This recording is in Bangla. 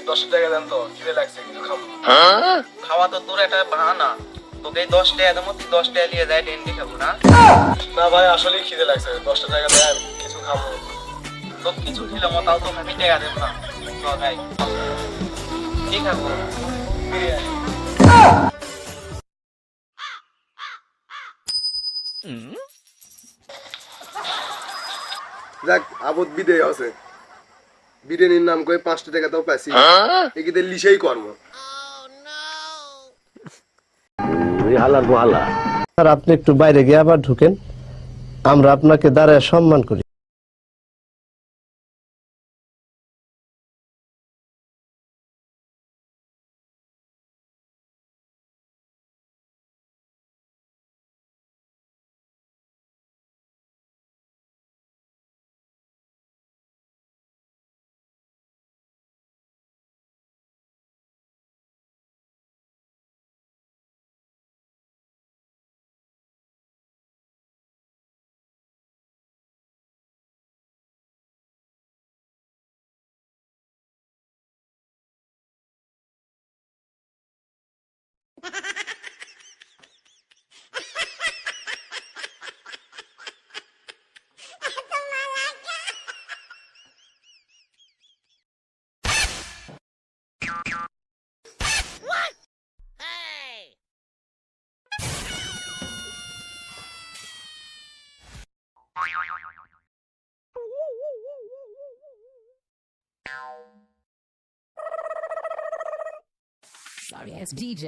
10 টাকা দেন তো, খিদে লাগছে, কিছু খাবো। খাওয়া তো তোর একটা বাহানা, তোকে 10 টাকা দেবো, তুই 10 টাকা নিয়ে যাই ডেন্ডি খাবো না? না ভাই, আসলেই খিদে লাগছে, 10 টাকা দেন, কিছু খাবো। তো কিছু খেলাম তাও তো আমি টাকা দেবো না। চল ভাই, কি খাবো? বিরিয়ানি। যাক, আবদ বিদেয় আছে, বিরিয়ানির নাম করে 5 টাকা তাও পাইছি, একিদের লিসেই কর্ম। আর আপনি একটু বাইরে গিয়ে আবার ঢুকেন, আমরা আপনাকে দাঁড়ায় সম্মান করি। Sorry ass DJ.